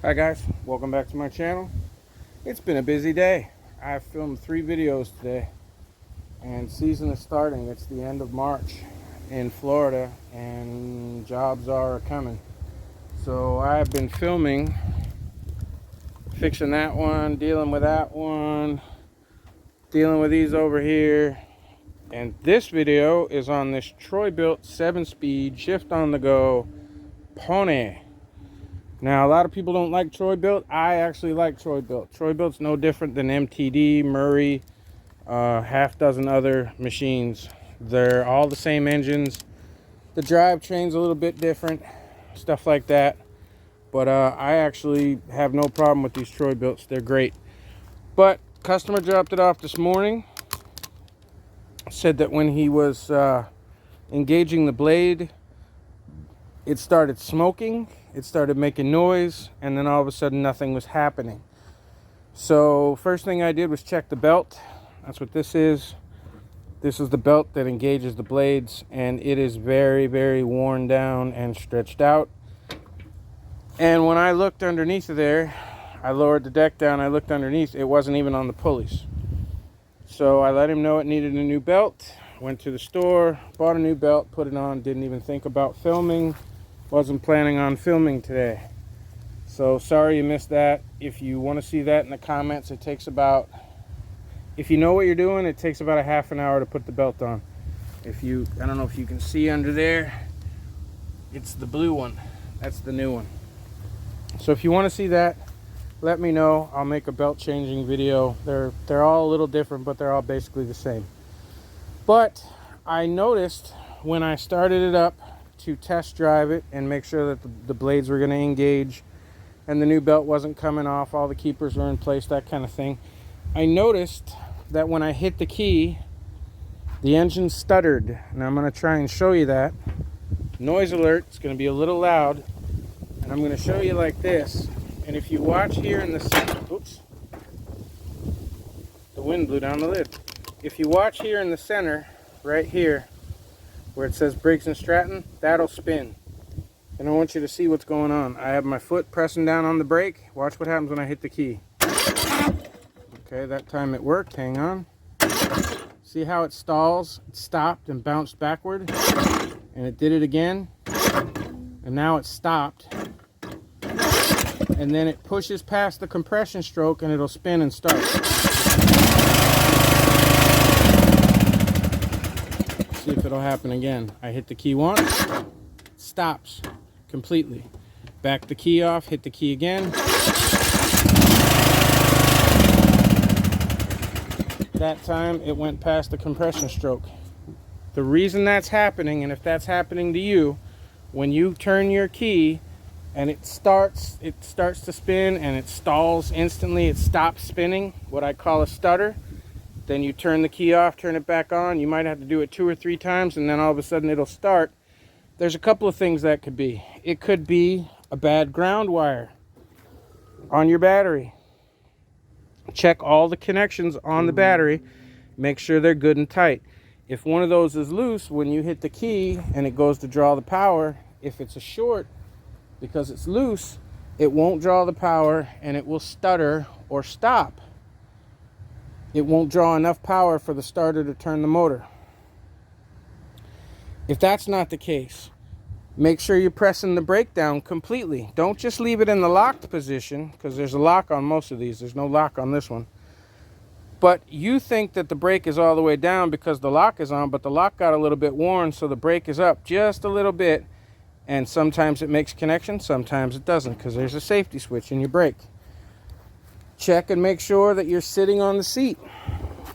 Hi guys, welcome back to my channel. It's been a busy day. I've filmed 3 videos today and season is starting. It's the end of March in Florida and jobs are coming. So I've been filming, fixing that one, dealing with that one, dealing with these over here. And this video is on this Bilt 7-speed shift on the go pony. Now, a lot of people don't like Bilt. I actually like Bilt. Bilt's no different than MTD, Murray, half dozen other machines. They're all the same engines. The drivetrain's a little bit different, stuff like that. But I actually have no problem with these Bilts. They're great. But customer dropped it off this morning. Said that when he was engaging the blade, it started smoking. It started making noise, and then all of a sudden nothing was happening. So first thing I did was check the belt. That's what this is. This is the belt that engages the blades, and it is very, very worn down and stretched out. And when I looked underneath of there, I lowered the deck down, I looked underneath, it wasn't even on the pulleys. So I let him know it needed a new belt. Went to the store, bought a new belt, put it on, didn't even think about filming. Wasn't planning on filming today. So sorry you missed that. If you want to see that in the comments, it takes about, if you know what you're doing, it takes about a half an hour to put the belt on. If you, I don't know if you can see under there, it's the blue one. That's the new one. So if you want to see that, let me know. I'll make a belt changing video. They're all a little different, but they're all basically the same. But I noticed when I started it up to test drive it and make sure that the blades were going to engage and the new belt wasn't coming off, all the keepers were in place, that kind of thing. I noticed that when I hit the key, the engine stuttered. And I'm going to try and show you that. Noise alert, it's going to be a little loud. And I'm going to show you like this. And if you watch here in the center, oops, the wind blew down the lid. If you watch here in the center, right here, where it says Briggs & Stratton, that'll spin. And I want you to see what's going on. I have my foot pressing down on the brake. Watch what happens when I hit the key. Okay, that time it worked. Hang on. See how it stalls? It stopped and bounced backward. And it did it again. And now it stopped. And then it pushes past the compression stroke and it'll spin and start. See if it'll happen again. I hit the key once, stops completely. Back the key off, hit the key again. That time it went past the compression stroke. The reason that's happening, and if that's happening to you, when you turn your key and it starts to spin and it stalls instantly, it stops spinning, what I call a stutter. Then you turn the key off, turn it back on. You might have to do it 2 or 3 times, and then all of a sudden it'll start. There's a couple of things that could be. It could be a bad ground wire on your battery. Check all the connections on the battery. Make sure they're good and tight. If one of those is loose, when you hit the key and it goes to draw the power, if it's a short, because it's loose, it won't draw the power and it will stutter or stop. It won't draw enough power for the starter to turn the motor. If that's not the case, make sure you're pressing the brake down completely. Don't just leave it in the locked position, because there's a lock on most of these. There's no lock on this one. But you think that the brake is all the way down because the lock is on, but the lock got a little bit worn, so the brake is up just a little bit. And sometimes it makes connection, sometimes it doesn't, because there's a safety switch in your brake. Check and make sure that you're sitting on the seat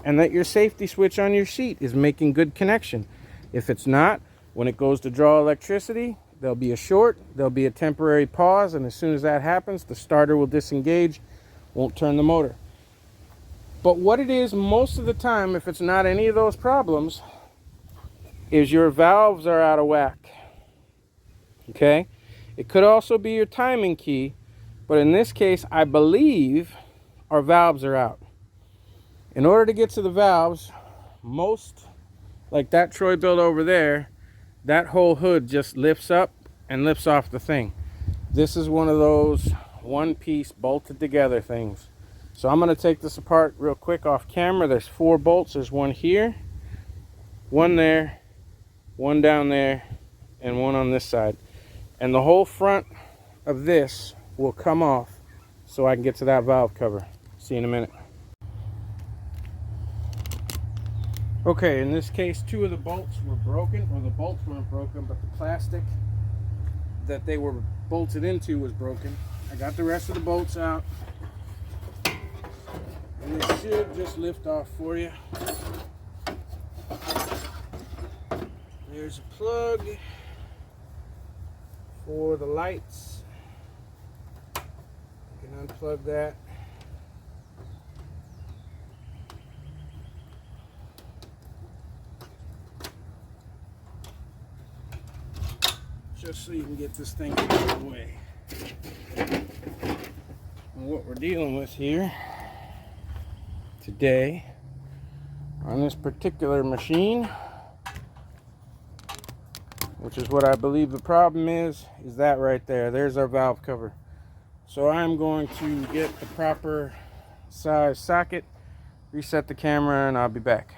and that your safety switch on your seat is making good connection. If it's not, when it goes to draw electricity, there'll be a short, there'll be a temporary pause, and as soon as that happens, the starter will disengage, won't turn the motor. But what it is most of the time, if it's not any of those problems, is your valves are out of whack. Okay? It could also be your timing key, but in this case, I believe our valves are out. In order to get to the valves, most, like that Bilt over there, that whole hood just lifts up and lifts off the thing. This is one of those one piece bolted together things. So I'm going to take this apart real quick off camera. There's 4 bolts. There's one here, one there, one down there, and one on this side. And the whole front of this will come off so I can get to that valve cover. See you in a minute. Okay, in this case, 2 of the bolts were broken. Well, the bolts weren't broken, but the plastic that they were bolted into was broken. I got the rest of the bolts out. And this should just lift off for you. There's a plug for the lights. You can unplug that. Just so you can get this thing out of the way. And what we're dealing with here today on this particular machine, which is what I believe the problem is that right there. There's our valve cover. So I'm going to get the proper size socket, reset the camera, and I'll be back.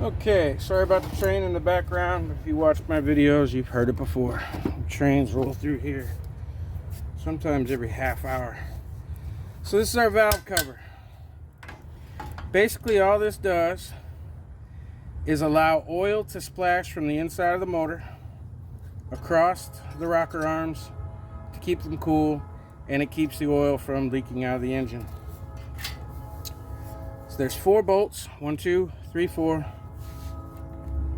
Okay, sorry about the train in the background. If you watched my videos, you've heard it before. Trains roll through here sometimes every half hour. So this is our valve cover. Basically all this does is allow oil to splash from the inside of the motor across the rocker arms to keep them cool, and it keeps the oil from leaking out of the engine. So there's 4 bolts, 1, 2, 3, 4.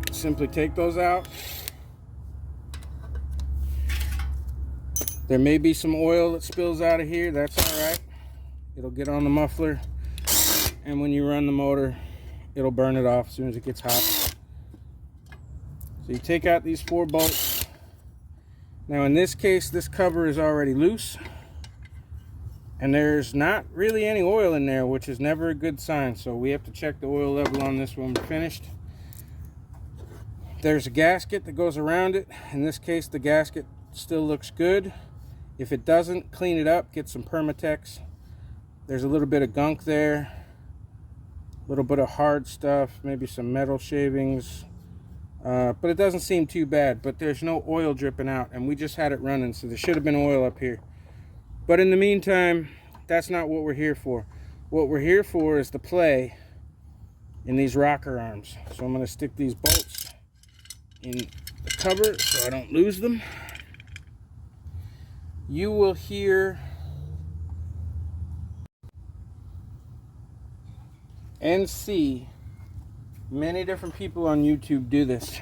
Simply take those out. There may be some oil that spills out of here. That's all right. It'll get on the muffler, and when you run the motor, it'll burn it off as soon as it gets hot. So you take out these 4 bolts. Now in this case, this cover is already loose, and there's not really any oil in there, which is never a good sign. So we have to check the oil level on this when we're finished. There's a gasket that goes around it. In this case, the gasket still looks good. If it doesn't, clean it up, get some Permatex. There's a little bit of gunk there, a little bit of hard stuff, maybe some metal shavings, but it doesn't seem too bad. But there's no oil dripping out, and we just had it running, so there should have been oil up here. But in the meantime, that's not what we're here for. What we're here for is the play in these rocker arms. So I'm going to stick these bolts in the cover so I don't lose them. You will hear and see many different people on YouTube do this,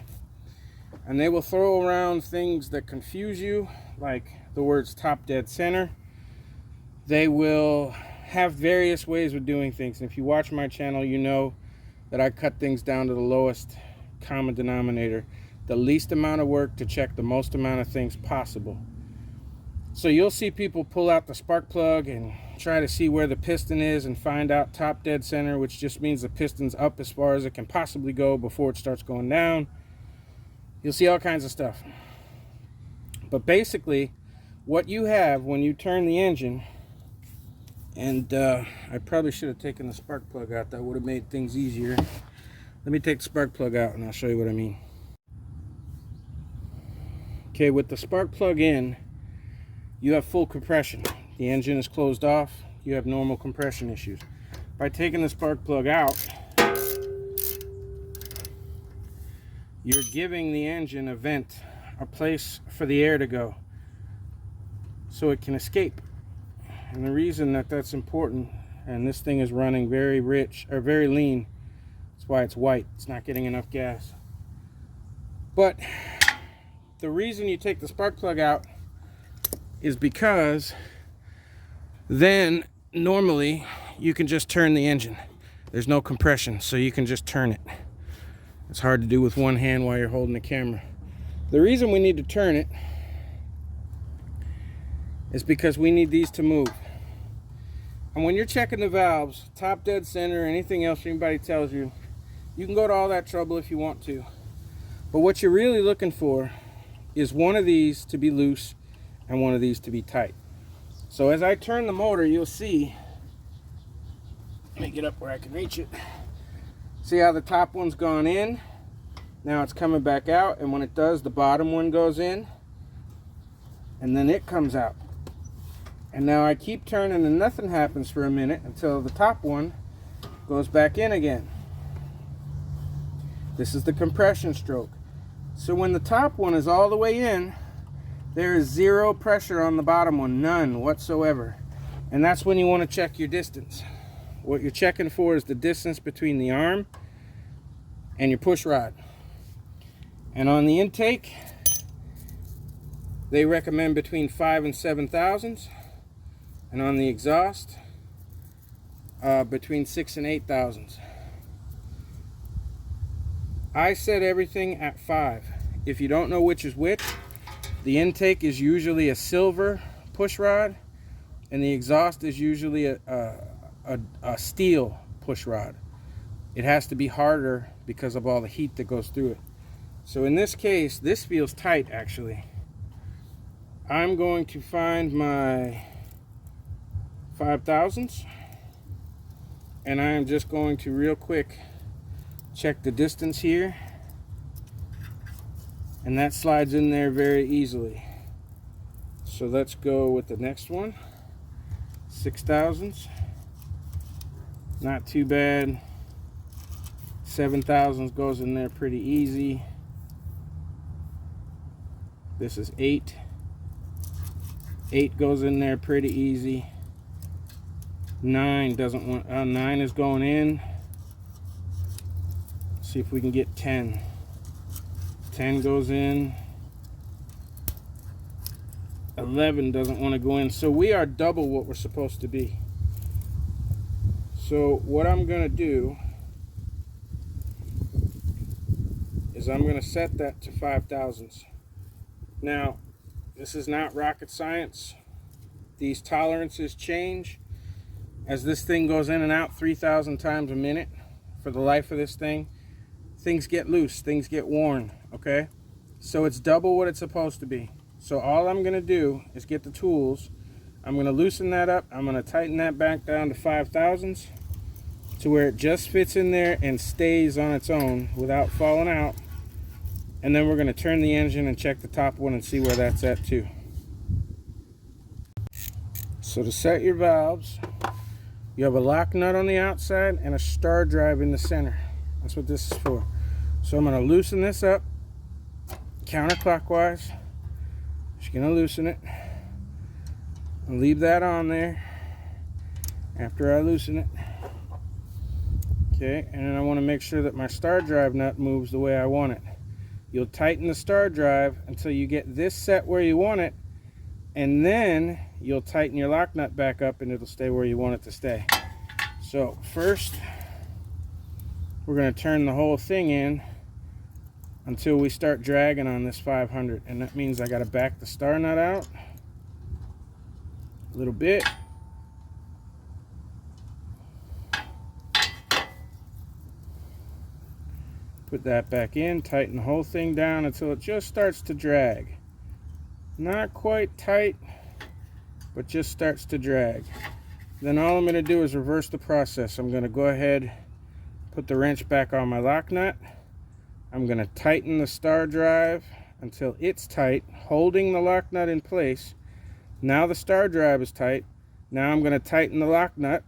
and they will throw around things that confuse you, like the words top dead center. They will have various ways of doing things, and if you watch my channel, you know that I cut things down to the lowest common denominator, the least amount of work to check the most amount of things possible. So you'll see people pull out the spark plug and try to see where the piston is and find out top dead center, which just means the piston's up as far as it can possibly go before it starts going down. You'll see all kinds of stuff. But basically, what you have when you turn the engine, and I probably should have taken the spark plug out. That would have made things easier. Let me take the spark plug out and I'll show you what I mean. Okay, with the spark plug in, you have full compression. The engine is closed off. You have normal compression issues. By taking the spark plug out, you're giving the engine a vent, a place for the air to go so it can escape. And the reason that that's important, and this thing is running very rich or very lean, that's why it's white. It's not getting enough gas. But the reason you take the spark plug out is because then normally you can just turn the engine. There's no compression, so you can just turn it. It's hard to do with one hand while you're holding the camera. The reason we need to turn it is because we need these to move. And when you're checking the valves, top dead center, anything else anybody tells you, you can go to all that trouble if you want to. But what you're really looking for is one of these to be loose and one of these to be tight. So as I turn the motor, you'll see, let me get up where I can reach it. See how the top one's gone in? Now it's coming back out, and when it does, the bottom one goes in, and then it comes out. And now I keep turning and nothing happens for a minute until the top one goes back in again. This is the compression stroke. So when the top one is all the way in, there is zero pressure on the bottom one, none whatsoever. And that's when you want to check your distance. What you're checking for is the distance between the arm and your push rod. And on the intake, they recommend between 5 and 7 thousandths. And on the exhaust, between 6 and 8 thousandths. I set everything at 5. If you don't know which is which, the intake is usually a silver push rod, and the exhaust is usually a steel push rod. It has to be harder because of all the heat that goes through it. So in this case, this feels tight actually. I'm going to find my 5 thousandths, and I am just going to real quick check the distance here, and that slides in there very easily. So let's go with the next one. 6 thousandths, not too bad. 7 thousandths goes in there pretty easy. This is 8. 8 goes in there pretty easy. 9 doesn't want, 9 is going in. See if we can get 10. 10 goes in. 11 doesn't want to go in. So we are double what we're supposed to be. So what I'm going to do is I'm going to set that to 5 thousandths. Now, this is not rocket science. These tolerances change as this thing goes in and out 3,000 times a minute. For the life of this thing, things get loose, things get worn, okay? So it's double what it's supposed to be. So all I'm gonna do is get the tools. I'm gonna loosen that up. I'm gonna tighten that back down to 5 thousandths to where it just fits in there and stays on its own without falling out. And then we're gonna turn the engine and check the top one and see where that's at too. So to set your valves, you have a lock nut on the outside and a star drive in the center. That's what this is for. So I'm going to loosen this up counterclockwise. Just going to loosen it. I'll leave that on there after I loosen it. Okay, and then I want to make sure that my star drive nut moves the way I want it. You'll tighten the star drive until you get this set where you want it, and then you'll tighten your lock nut back up and it'll stay where you want it to stay. So first, we're going to turn the whole thing in until we start dragging on this 500, and that means I got to back the star nut out a little bit. Put that back in, tighten the whole thing down until it just starts to drag. Not quite tight, but just starts to drag. Then all I'm going to do is reverse the process. I'm going to go ahead, put the wrench back on my lock nut. I'm going to tighten the star drive until it's tight, holding the lock nut in place. Now the star drive is tight. Now I'm going to tighten the lock nut,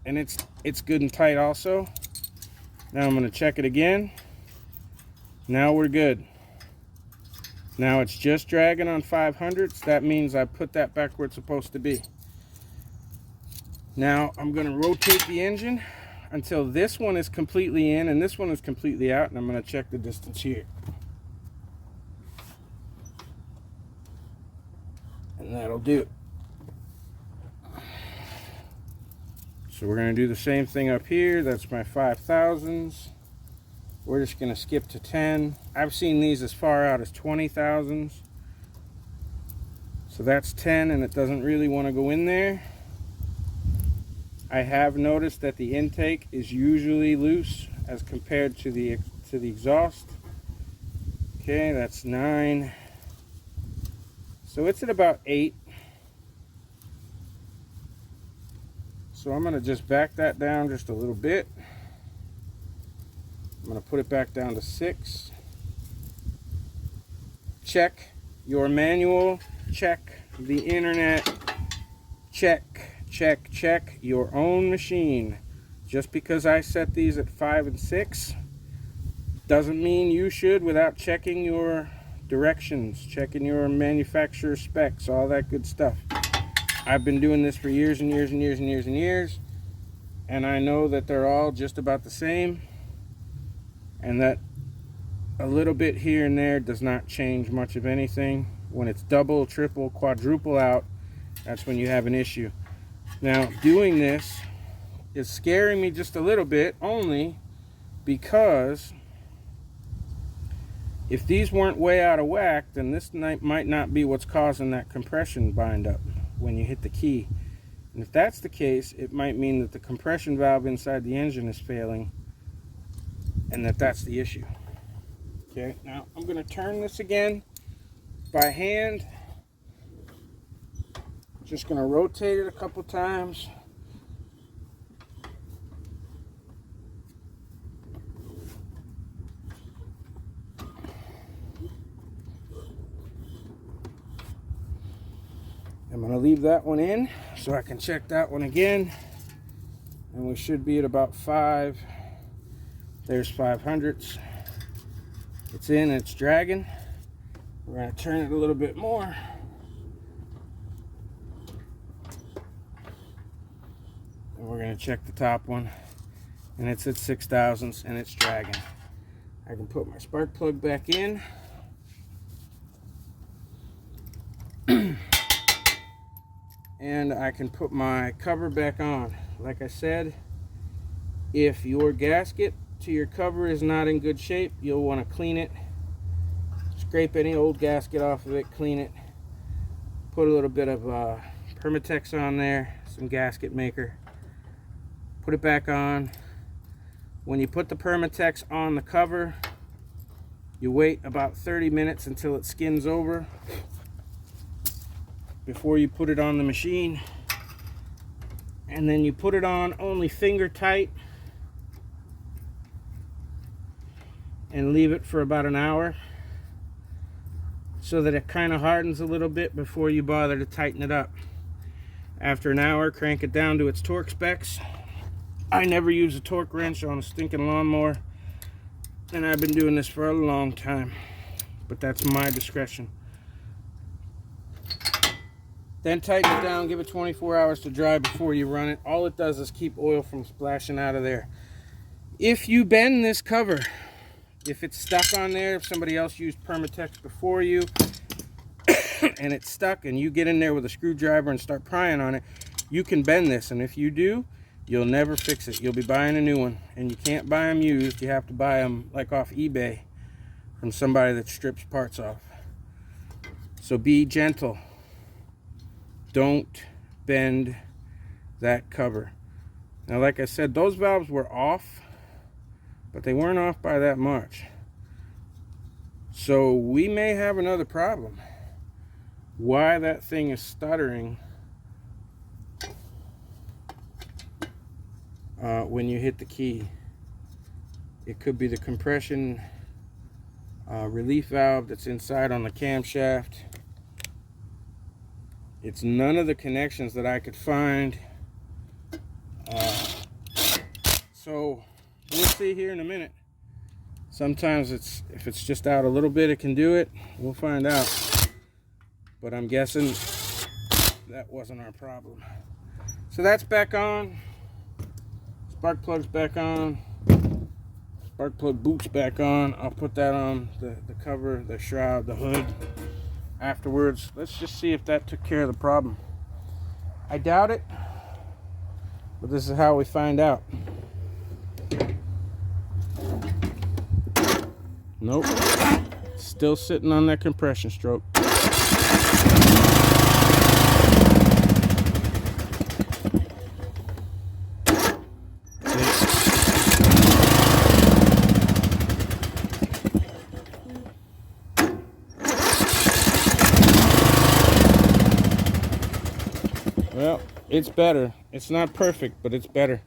and it's good and tight also. Now I'm going to check it again. Now we're good. Now it's just dragging on 500ths. That means I put that back where it's supposed to be. Now I'm going to rotate the engine until this one is completely in and this one is completely out, and I'm going to check the distance here. And that'll do it. So we're going to do the same thing up here. That's my 5 thousandths. We're just going to skip to 10. I've seen these as far out as 20 thousandths. So that's 10, and it doesn't really want to go in there. I have noticed that the intake is usually loose as compared to the exhaust. Okay, that's 9. So it's at about 8. So I'm going to just back that down just a little bit. I'm going to put it back down to 6. Check your manual. Check the internet. Check your own machine. Just because I set these at 5 and 6 doesn't mean you should without checking your directions, checking your manufacturer specs, all that good stuff. I've been doing this for years and years and years and years and years, and I know that they're all just about the same, and that a little bit here and there does not change much of anything. When it's double, triple, quadruple out, that's when you have an issue. Now, doing this is scaring me just a little bit, only because if these weren't way out of whack, then this might not be what's causing that compression bind up when you hit the key. And if that's the case, it might mean that the compression valve inside the engine is failing, and that's the issue. Okay, now I'm going to turn this again by hand. Just going to rotate it a couple times. I'm going to leave that one in so I can check that one again. And we should be at about 5. There's 5/100ths. It's in, it's dragging. We're going to turn it a little bit more. And we're going to check the top one. And it's at 6/1000ths and it's dragging. I can put my spark plug back in. And I can put my cover back on. Like I said, if your gasket to your cover is not in good shape, you'll want to clean it. Scrape any old gasket off of it, clean it. Put a little bit of Permatex on there, some gasket maker. Put it back on. When you put the Permatex on the cover, you wait about 30 minutes until it skins over before you put it on the machine, and then you put it on only finger tight and leave it for about an hour so that it kind of hardens a little bit before you bother to tighten it up. After an hour, crank it down to its torque specs. I never use a torque wrench on a stinking lawnmower, and I've been doing this for a long time, but that's my discretion. Then tighten it down, give it 24 hours to dry before you run it. All it does is keep oil from splashing out of there. If you bend this cover, if it's stuck on there, if somebody else used Permatex before you and it's stuck and you get in there with a screwdriver and start prying on it, you can bend this, and if you do, you'll never fix it. You'll be buying a new one, and you can't buy them used. You have to buy them like off eBay from somebody that strips parts off. So be gentle. Don't bend that cover. Now, like I said, those valves were off, but they weren't off by that much. So we may have another problem. Why that thing is stuttering when you hit the key. It could be the compression relief valve that's inside on the camshaft. It's none of the connections that I could find. So we'll see here in a minute. Sometimes if it's just out a little bit, it can do it. We'll find out. But I'm guessing that wasn't our problem. So that's back on. Spark plug's back on. Spark plug boot's back on. I'll put that on the cover, the shroud, the hood afterwards. Let's just see if that took care of the problem. I doubt it, but this is how we find out. Nope, still sitting on that compression stroke. Well, It's better. It's not perfect, but it's better.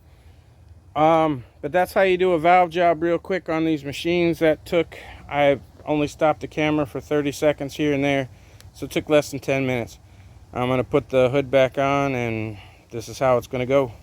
But that's how you do a valve job real quick on these machines. I only stopped the camera for 30 seconds here and there, so it took less than 10 minutes. I'm going to put the hood back on, and this is how it's going to go.